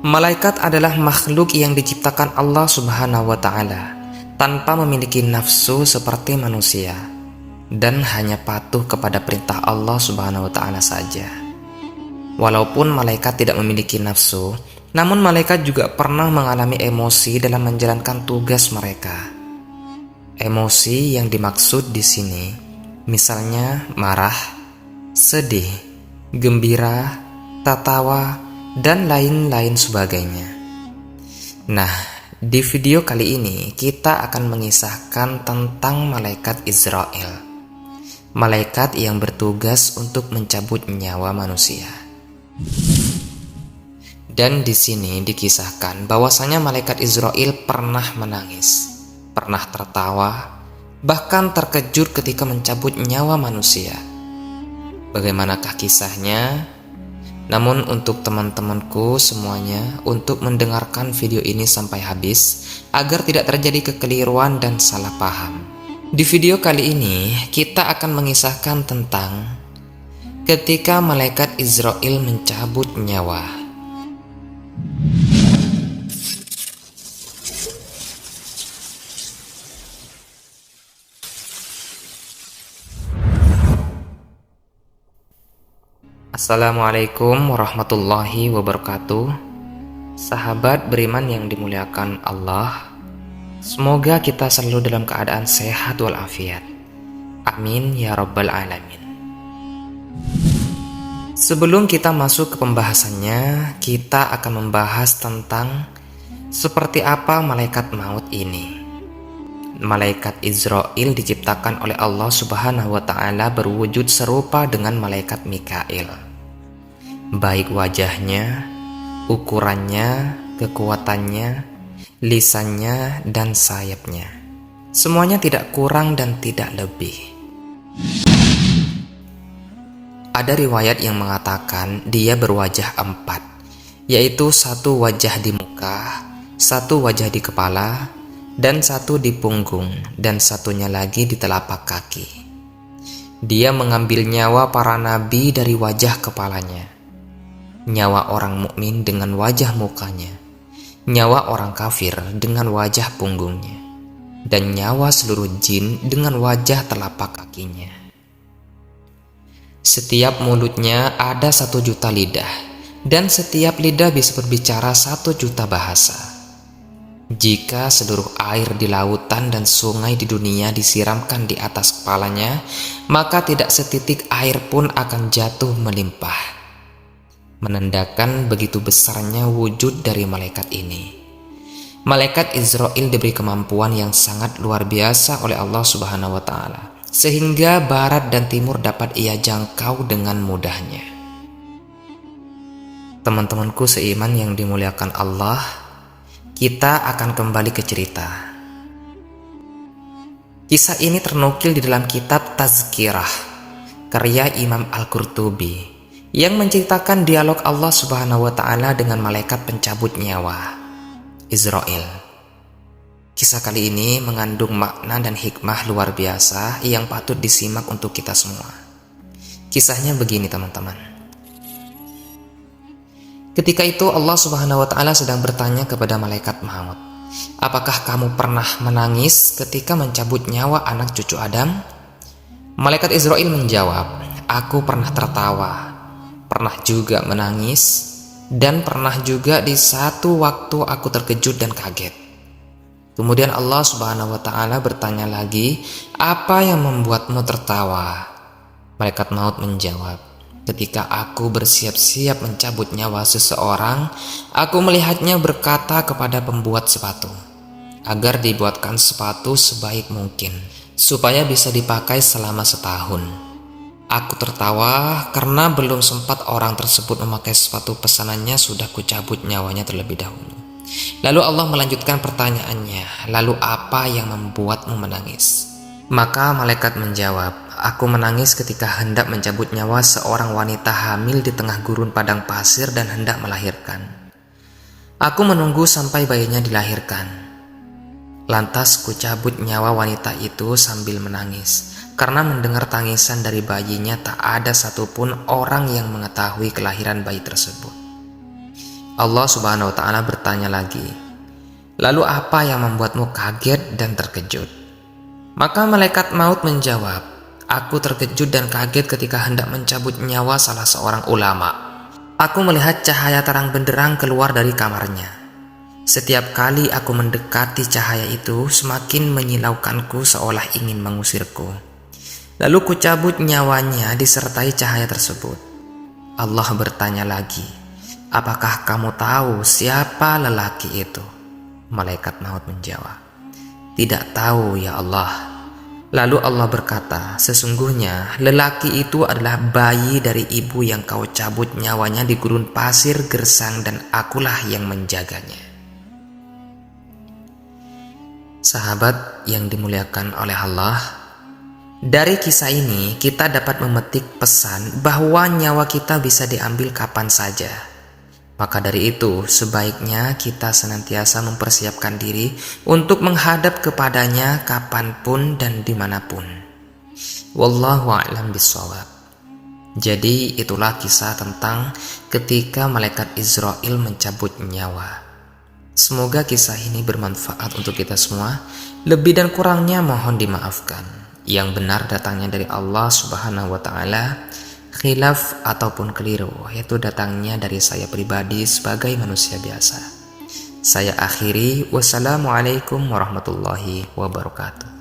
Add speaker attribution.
Speaker 1: Malaikat adalah makhluk yang diciptakan Allah Subhanahu wa Ta'ala tanpa memiliki nafsu seperti manusia dan hanya patuh kepada perintah Allah Subhanahu wa Ta'ala saja. Walaupun malaikat tidak memiliki nafsu, namun malaikat juga pernah mengalami emosi dalam menjalankan tugas mereka. Emosi yang dimaksud di sini misalnya marah, sedih, gembira, tertawa, dan lain-lain sebagainya. Nah, di video kali ini kita akan mengisahkan tentang malaikat Israil, malaikat yang bertugas untuk mencabut nyawa manusia. Dan di sini dikisahkan bahwasanya malaikat Israil pernah menangis, pernah tertawa, bahkan terkejut ketika mencabut nyawa manusia. Bagaimanakah kisahnya? Namun untuk teman-temanku semuanya, untuk mendengarkan video ini sampai habis agar tidak terjadi kekeliruan dan salah paham. Di video kali ini kita akan mengisahkan tentang ketika malaikat Israil mencabut nyawa. Assalamualaikum warahmatullahi wabarakatuh. Sahabat beriman yang dimuliakan Allah, semoga kita selalu dalam keadaan sehat walafiat. Amin ya rabbal alamin. Sebelum kita masuk ke pembahasannya, kita akan membahas tentang seperti apa malaikat maut ini. Malaikat Israil diciptakan oleh Allah Subhanahu wa Ta'ala berwujud serupa dengan malaikat Mikail. Baik wajahnya, ukurannya, kekuatannya, lisannya, dan sayapnya, semuanya tidak kurang dan tidak lebih. Ada riwayat yang mengatakan dia berwajah 4, yaitu 1 wajah di muka, 1 wajah di kepala, dan 1 di punggung, dan 1-nya lagi di telapak kaki. Dia mengambil nyawa para nabi dari wajah kepalanya, nyawa orang mukmin dengan wajah mukanya, nyawa orang kafir dengan wajah punggungnya, dan nyawa seluruh jin dengan wajah telapak kakinya. Setiap mulutnya ada 1 juta lidah, dan setiap lidah bisa berbicara 1 juta bahasa. Jika seluruh air di lautan dan sungai di dunia disiramkan di atas kepalanya, maka tidak setitik air pun akan jatuh melimpah, menandakan begitu besarnya wujud dari malaikat ini. Malaikat Israil diberi kemampuan yang sangat luar biasa oleh Allah Subhanahu wa Ta'ala, sehingga barat dan timur dapat ia jangkau dengan mudahnya. Teman-temanku seiman yang dimuliakan Allah, kita akan kembali ke cerita. Kisah ini ternukil di dalam kitab Tazkirah, karya Imam Al-Qurtubi, yang menceritakan dialog Allah Subhanahu wa Ta'ala dengan malaikat pencabut nyawa, Israil. Kisah kali ini mengandung makna dan hikmah luar biasa yang patut disimak untuk kita semua. Kisahnya begini teman-teman. Ketika itu Allah Subhanahu wa Ta'ala sedang bertanya kepada malaikat maut, "Apakah kamu pernah menangis ketika mencabut nyawa anak cucu Adam?" Malaikat Israil menjawab, "Aku pernah tertawa, pernah juga menangis, dan pernah juga di satu waktu aku terkejut dan kaget." Kemudian Allah Subhanahu wa Ta'ala bertanya lagi, "Apa yang membuatmu tertawa?" Malaikat maut menjawab, "Ketika aku bersiap-siap mencabut nyawa seseorang, aku melihatnya berkata kepada pembuat sepatu agar dibuatkan sepatu sebaik mungkin supaya bisa dipakai selama setahun. Aku tertawa karena belum sempat orang tersebut memakai sepatu pesanannya sudah kucabut nyawanya terlebih dahulu." Lalu Allah melanjutkan pertanyaannya, "Lalu apa yang membuatmu menangis?" Maka malaikat menjawab, "Aku menangis ketika hendak mencabut nyawa seorang wanita hamil di tengah gurun padang pasir dan hendak melahirkan. Aku menunggu sampai bayinya dilahirkan. Lantas kucabut nyawa wanita itu sambil menangis, karena mendengar tangisan dari bayinya tak ada satupun orang yang mengetahui kelahiran bayi tersebut. Allah Subhanahu wa Ta'ala bertanya lagi, "Lalu apa yang membuatmu kaget dan terkejut?" Maka malaikat maut menjawab, "Aku terkejut dan kaget ketika hendak mencabut nyawa salah seorang ulama. Aku melihat cahaya terang benderang keluar dari kamarnya. Setiap kali aku mendekati cahaya itu, semakin menyilaukanku seolah ingin mengusirku. Lalu kucabut nyawanya disertai cahaya tersebut." Allah bertanya lagi, "Apakah kamu tahu siapa lelaki itu?" Malaikat maut menjawab, "Tidak tahu ya Allah." Lalu Allah berkata, "Sesungguhnya lelaki itu adalah bayi dari ibu yang kau cabut nyawanya di gurun pasir gersang dan akulah yang menjaganya." Sahabat yang dimuliakan oleh Allah, dari kisah ini kita dapat memetik pesan bahwa nyawa kita bisa diambil kapan saja. Maka dari itu, sebaiknya kita senantiasa mempersiapkan diri untuk menghadap kepadanya kapanpun dan dimanapun. Wallahu a'lam bishawab. Jadi itulah kisah tentang ketika malaikat Israil mencabut nyawa. Semoga kisah ini bermanfaat untuk kita semua. Lebih dan kurangnya mohon dimaafkan. Yang benar datangnya dari Allah Subhanahu wa Ta'ala, khilaf ataupun keliru yaitu datangnya dari saya pribadi sebagai manusia biasa. Saya akhiri, wassalamualaikum warahmatullahi wabarakatuh.